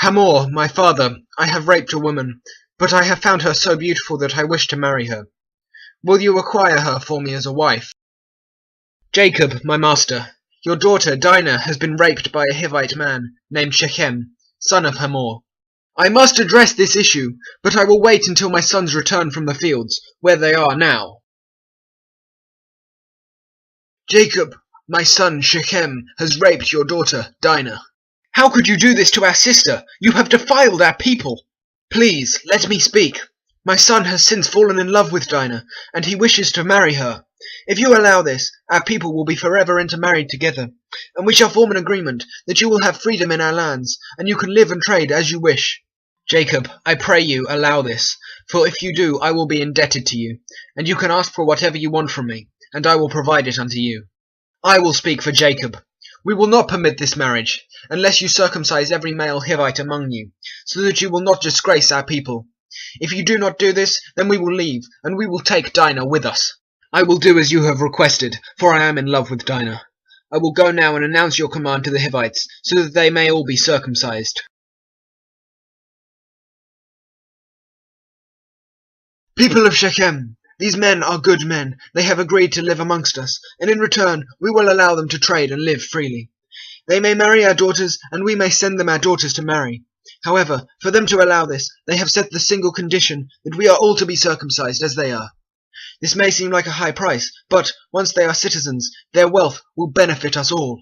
Hamor, my father, I have raped a woman, but I have found her so beautiful that I wish to marry her. Will you acquire her for me as a wife? Jacob, my master, your daughter Dinah has been raped by a Hivite man named Shechem, son of Hamor. I must address this issue, but I will wait until my sons return from the fields, where they are now. Jacob, my son Shechem has raped your daughter Dinah. How could you do this to our sister? You have defiled our people. Please, let me speak. My son has since fallen in love with Dinah, and he wishes to marry her. If you allow this, our people will be forever intermarried together, and we shall form an agreement that you will have freedom in our lands, and you can live and trade as you wish. Jacob, I pray you, allow this, for if you do, I will be indebted to you, and you can ask for whatever you want from me, and I will provide it unto you. I will speak for Jacob. We will not permit this marriage, unless you circumcise every male Hivite among you, so that you will not disgrace our people. If you do not do this, then we will leave, and we will take Dinah with us. I will do as you have requested, for I am in love with Dinah. I will go now and announce your command to the Hivites, so that they may all be circumcised. People of Shechem, these men are good men. They have agreed to live amongst us, and in return we will allow them to trade and live freely. They may marry our daughters, and we may send them our daughters to marry. However, for them to allow this, they have set the single condition that we are all to be circumcised as they are. This may seem like a high price, but once they are citizens, their wealth will benefit us all.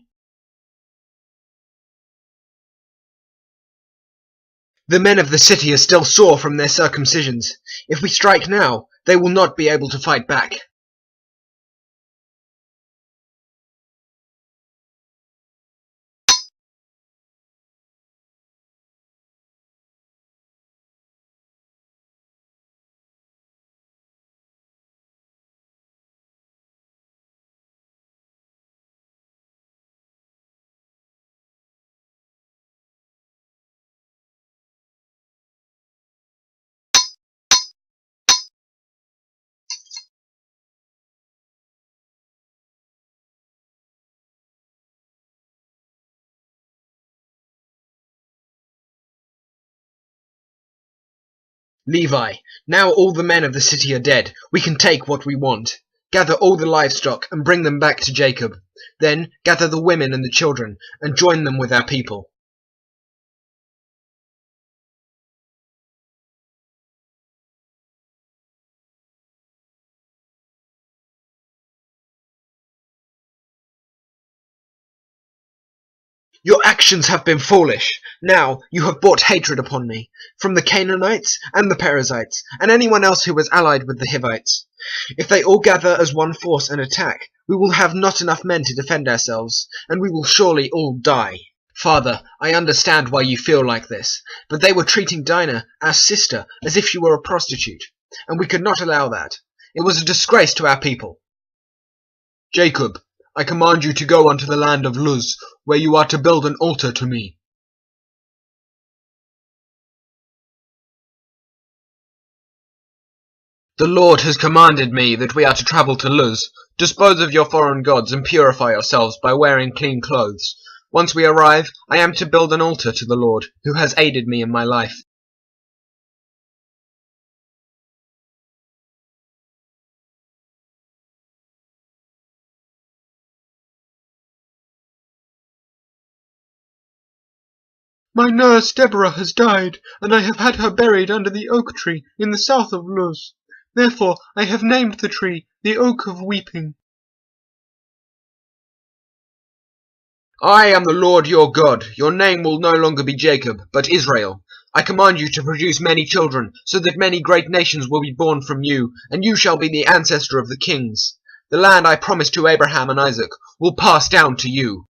The men of the city are still sore from their circumcisions. If we strike now, they will not be able to fight back. Levi, now all the men of the city are dead. We can take what we want. Gather all the livestock and bring them back to Jacob. Then gather the women and the children and join them with our people. Your actions have been foolish. Now you have brought hatred upon me, from the Canaanites and the Perizzites, and anyone else who was allied with the Hivites. If they all gather as one force and attack, we will have not enough men to defend ourselves, and we will surely all die. Father, I understand why you feel like this, but they were treating Dinah, our sister, as if she were a prostitute, and we could not allow that. It was a disgrace to our people. Jacob, I command you to go unto the land of Luz, where you are to build an altar to me. The Lord has commanded me that we are to travel to Luz. Dispose of your foreign gods and purify yourselves by wearing clean clothes. Once we arrive, I am to build an altar to the Lord, who has aided me in my life. My nurse Deborah has died, and I have had her buried under the oak tree in the south of Luz. Therefore I have named the tree the Oak of Weeping. I am the Lord your God. Your name will no longer be Jacob, but Israel. I command you to produce many children, so that many great nations will be born from you, and you shall be the ancestor of the kings. The land I promised to Abraham and Isaac will pass down to you.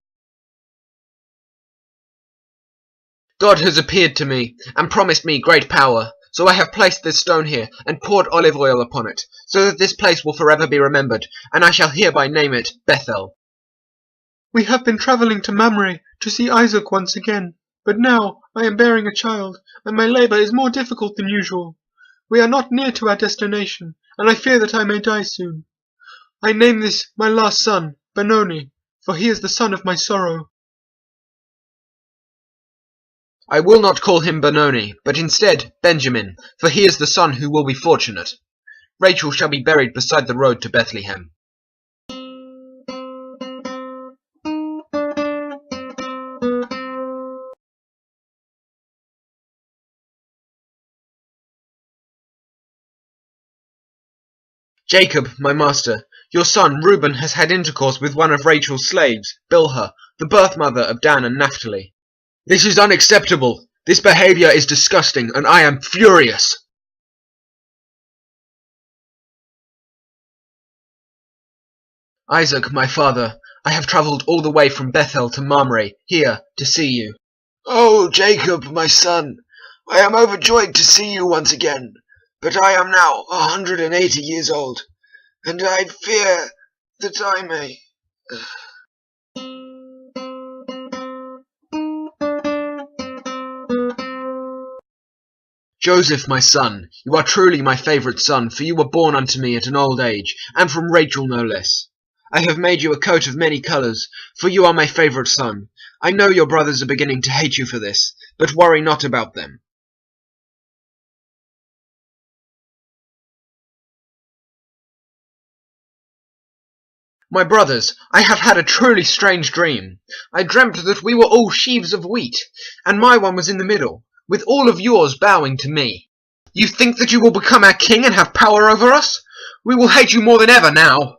God has appeared to me, and promised me great power. So I have placed this stone here, and poured olive oil upon it, so that this place will forever be remembered, and I shall hereby name it Bethel. We have been travelling to Mamre to see Isaac once again, but now I am bearing a child, and my labour is more difficult than usual. We are not near to our destination, and I fear that I may die soon. I name this my last son, Benoni, for he is the son of my sorrow. I will not call him Benoni, but instead Benjamin, for he is the son who will be fortunate. Rachel shall be buried beside the road to Bethlehem. Jacob, my master, your son Reuben has had intercourse with one of Rachel's slaves, Bilhah, the birth mother of Dan and Naphtali. This is unacceptable. This behavior is disgusting, and I am furious. Isaac, my father, I have travelled all the way from Bethel to Mamre, here, to see you. Oh, Jacob, my son, I am overjoyed to see you once again, but I am now 180 years old, and I fear that I may... Joseph, my son, you are truly my favourite son, for you were born unto me at an old age, and from Rachel no less. I have made you a coat of many colours, for you are my favourite son. I know your brothers are beginning to hate you for this, but worry not about them. My brothers, I have had a truly strange dream. I dreamt that we were all sheaves of wheat, and my one was in the middle, with all of yours bowing to me. You think that you will become our king and have power over us? We will hate you more than ever now.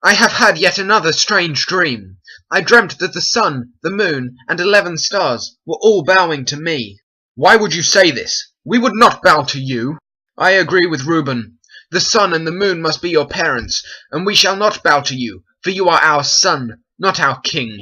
I have had yet another strange dream. I dreamt that the sun, the moon, and 11 stars were all bowing to me. Why would you say this? We would not bow to you. I agree with Reuben. The sun and the moon must be your parents, and we shall not bow to you, for you are our son, not our king.